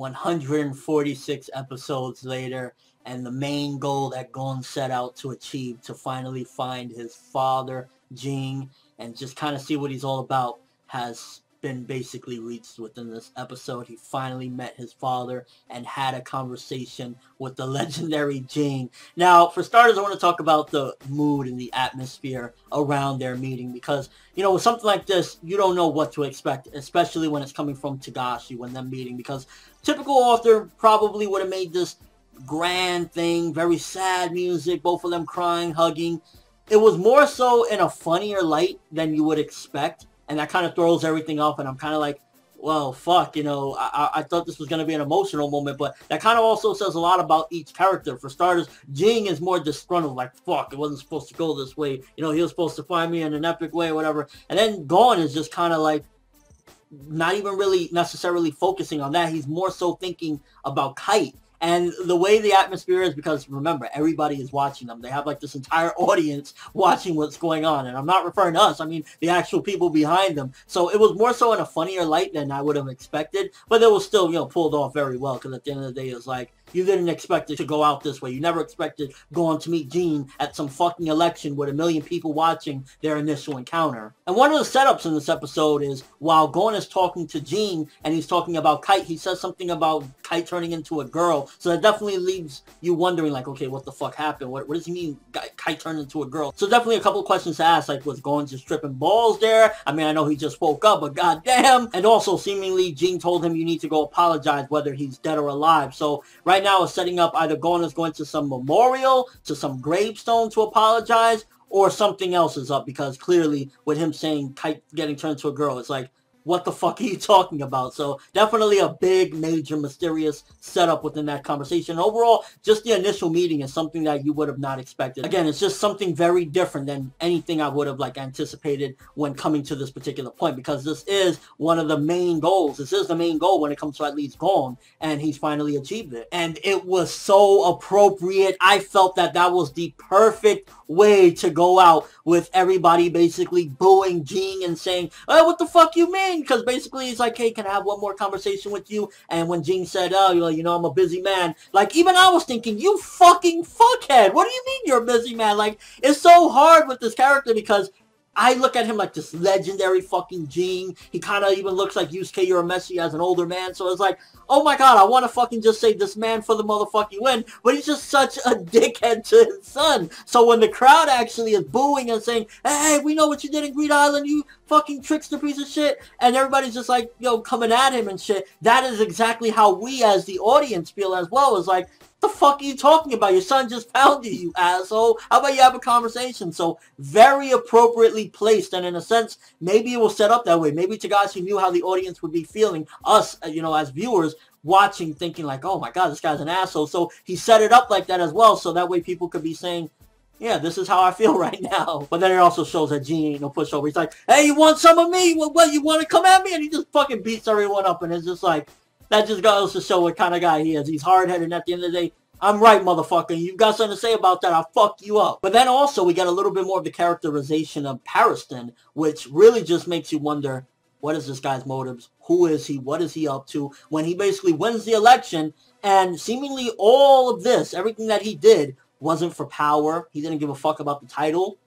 146 episodes later, and the main goal that Gon set out to achieve, to finally find his father, Ging, and just kind of see what he's all about, has been basically reached within this episode. He finally met his father and had a conversation with the legendary Ging. Now, for starters, I want to talk about the mood and the atmosphere around their meeting, because, you know, with something like this, you don't know what to expect, especially when it's coming from Togashi, when they're meeting, because typical author probably would have made this grand thing, very sad music, both of them crying, hugging. It was more so in a funnier light than you would expect, and that kind of throws everything off, and I'm kind of like, well, fuck, you know, I thought this was going to be an emotional moment, but that kind of also says a lot about each character. For starters, Ging is more disgruntled, like, fuck, it wasn't supposed to go this way, you know, he was supposed to find me in an epic way or whatever, and then Gon is just kind of like, not even really necessarily focusing on that. He's more so thinking about Kite. And the way the atmosphere is, because remember, everybody is watching them. They have like this entire audience watching what's going on. And I'm not referring to us. I mean, the actual people behind them. So it was more so in a funnier light than I would have expected. But it was still, you know, pulled off very well. Because at the end of the day, it was like, you didn't expect it to go out this way. You never expected going to meet Ging at some fucking election with 1 million people watching their initial encounter. And one of the setups in this episode is, while Gon is talking to Ging and he's talking about Kite, he says something about Kite turning into a girl. So that definitely leaves you wondering, like, okay, what the fuck happened? What does he mean Kite turned into a girl? So definitely a couple of questions to ask, like, was Gon just tripping balls there? I mean, I know he just woke up, but goddamn. And also, seemingly, Ging told him you need to go apologize whether he's dead or alive. So right now it's setting up either Gon is going to some memorial, to some gravestone to apologize, or something else is up, because clearly with him saying Kite getting turned to a girl, it's like, what the fuck are you talking about? So definitely a big, major, mysterious setup within that conversation. Overall, just the initial meeting is something that you would have not expected. Again, it's just something very different than anything I would have like anticipated when coming to this particular point, because this is one of the main goals. This is the main goal when it comes to at least Gon, and he's finally achieved it. And it was so appropriate. I felt that that was the perfect way to go out, with everybody basically booing Ging and saying, oh, what the fuck you mean? Because basically he's like, hey, can I have one more conversation with you? And when Ging said, oh, you know, I'm a busy man, like, even I was thinking, you fucking fuckhead, what do you mean you're a busy man? Like, it's so hard with this character, because I look at him like this legendary fucking Ging. He kind of even looks like Yusuke Urameshi as an older man. So it's like, oh my god, I want to fucking just say this man for the motherfucking win. But he's just such a dickhead to his son. So when the crowd actually is booing and saying, hey, we know what you did in Greed Island, you fucking trickster piece of shit. And everybody's just like, yo, coming at him and shit. That is exactly how we as the audience feel as well. It's like, the fuck are you talking about? Your son just found you asshole. How about you have a conversation? So very appropriately placed, and in a sense, maybe it was set up that way. Maybe Togashi knew how the audience would be feeling, us, you know, as viewers watching, thinking like, oh my god, this guy's an asshole. So he set it up like that as well, so that way people could be saying, yeah, this is how I feel right now. But then it also shows that Ging ain't no pushover. He's like, hey, you want some of me? What, you want to come at me? And he just fucking beats everyone up, and it's just like, that just goes to show what kind of guy he is. He's hard-headed, and at the end of the day, I'm right, motherfucker. You've got something to say about that, I'll fuck you up. But then also, we get a little bit more of the characterization of Pariston, which really just makes you wonder, what is this guy's motives? Who is he? What is he up to? When he basically wins the election, and seemingly all of this, everything that he did, wasn't for power. He didn't give a fuck about the title.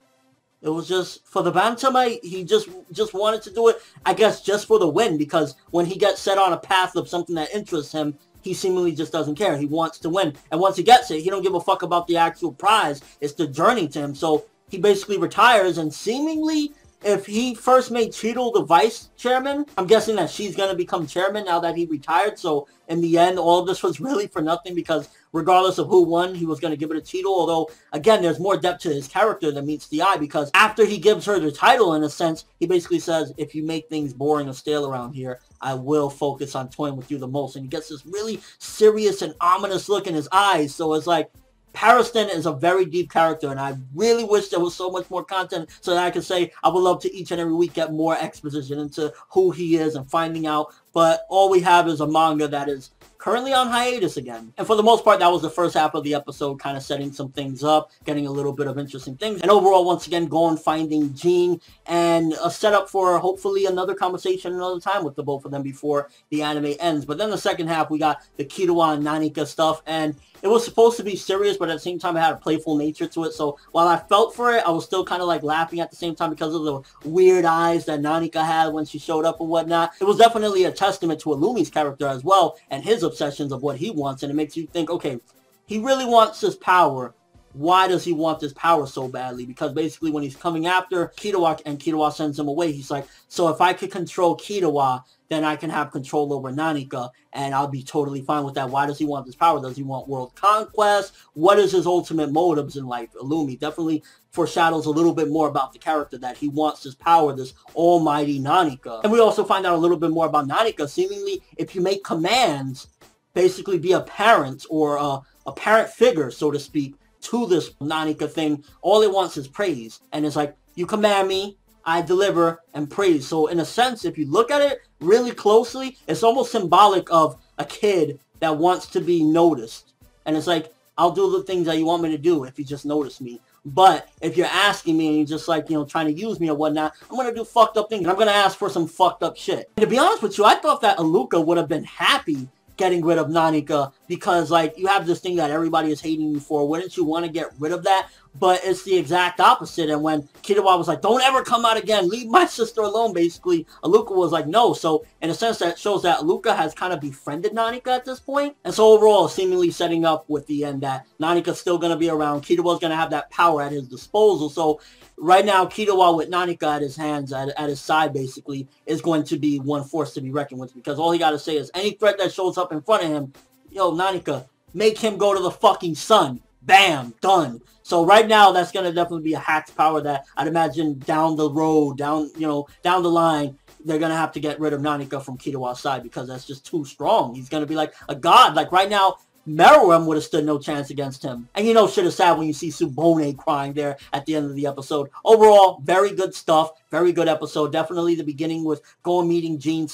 It was just for the Bantamite. He just wanted to do it, I guess, just for the win, because when he gets set on a path of something that interests him, he seemingly just doesn't care. He wants to win. And once he gets it, he don't give a fuck about the actual prize. It's the journey to him. So he basically retires, and seemingly, if he first made Cheadle the vice chairman, I'm guessing that she's going to become chairman now that he retired. So in the end, all of this was really for nothing, because regardless of who won, he was going to give it to Cheadle. Although, again, there's more depth to his character than meets the eye, because after he gives her the title, in a sense, he basically says, if you make things boring or stale around here, I will focus on toying with you the most. And he gets this really serious and ominous look in his eyes. So it's like, Pariston is a very deep character, and I really wish there was so much more content so that I could say I would love to each and every week get more exposition into who he is and finding out. But all we have is a manga that is currently on hiatus again. And for the most part, that was the first half of the episode, kind of setting some things up, getting a little bit of interesting things. And overall, once again, Gon finding Ging, and a setup for hopefully another conversation another time with the both of them before the anime ends. But then the second half, we got the Killua and Nanika stuff, and it was supposed to be serious, but at the same time, it had a playful nature to it. So while I felt for it, I was still kind of like laughing at the same time because of the weird eyes that Nanika had when she showed up and whatnot. It was definitely a testament to Illumi's character as well, and his obsessions of what he wants. And it makes you think, okay, he really wants this power. Why does he want this power so badly? Because basically when he's coming after Killua and Killua sends him away, he's like, so if I could control Killua, then I can have control over Nanika, and I'll be totally fine with that. Why does he want this power? Does he want world conquest? What is his ultimate motives in life? Illumi definitely foreshadows a little bit more about the character, that he wants this power, this almighty Nanika. And we also find out a little bit more about Nanika. Seemingly, if you make commands, basically be a parent or a parent figure, so to speak, to this Nanika thing, all it wants is praise. And it's like, you command me, I deliver, and praise. So in a sense, if you look at it really closely, it's almost symbolic of a kid that wants to be noticed. And it's like, I'll do the things that you want me to do if you just notice me. But if you're asking me and you're just like, you know, trying to use me or whatnot, I'm going to do fucked up things. And I'm going to ask for some fucked up shit. And to be honest with you, I thought that Aluka would have been happy getting rid of Nanika, because like you have this thing that everybody is hating you for. Wouldn't you want to get rid of that? But it's the exact opposite. And when Killua was like, don't ever come out again, leave my sister alone, basically, Aluka was like, no. So in a sense, that shows that Aluka has kind of befriended Nanika at this point. And so overall, seemingly setting up with the end that Nanika's still going to be around. Killua's going to have that power at his disposal. So right now, Killua with Nanika at his hands, at his side, basically, is going to be one force to be reckoned with, because all he got to say is any threat that shows up in front of him, yo, Nanika, make him go to the fucking sun. Bam, done. So right now, that's going to definitely be a hacked power that I'd imagine down the road, down the line, they're going to have to get rid of Nanika from Killua's side, because that's just too strong. He's going to be like a god. Like right now, Meruem would have stood no chance against him. And you know shit is sad when you see Subone crying there at the end of the episode. Overall, very good stuff. Very good episode. Definitely the beginning with Gon meeting Ging,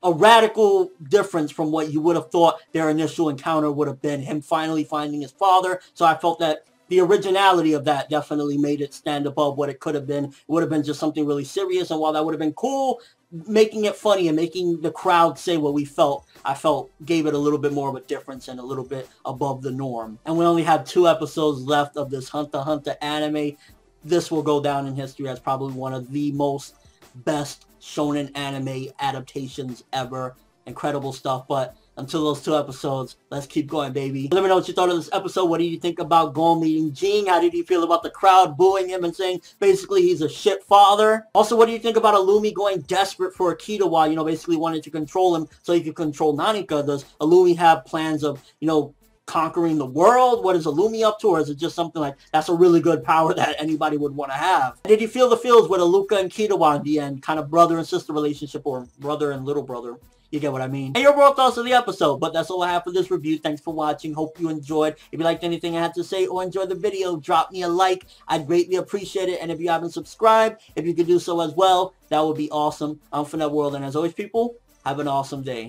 a radical difference from what you would have thought their initial encounter would have been. Him finally finding his father. So I felt that the originality of that definitely made it stand above what it could have been. It would have been just something really serious. And while that would have been cool, making it funny and making the crowd say what we felt, I felt gave it a little bit more of a difference and a little bit above the norm. And we only have 2 episodes left of this Hunter x Hunter anime. This will go down in history as probably one of the most best shonen anime adaptations ever. Incredible stuff. But until those 2 episodes, let's keep going, baby. Let me know what you thought of this episode. What do you think about Gon meeting Ging? How did you feel about the crowd booing him and saying basically he's a shit father? Also, what do you think about Illumi going desperate for Killua, you know, basically wanting to control him so he could control Nanika? Does Illumi have plans of, you know, conquering the world? What is Illumi up to? Or is it just something like, that's a really good power that anybody would want to have? Did you feel the feels with Aluka and Killua in the end? Kind of brother and sister relationship, or brother and little brother. You get what I mean? And your overall thoughts of the episode. But that's all I have for this review. Thanks for watching. Hope you enjoyed. If you liked anything I had to say or enjoyed the video, drop me a like. I'd greatly appreciate it. And if you haven't subscribed, if you could do so as well, that would be awesome. I'm ForneverWorld. And as always, people, have an awesome day.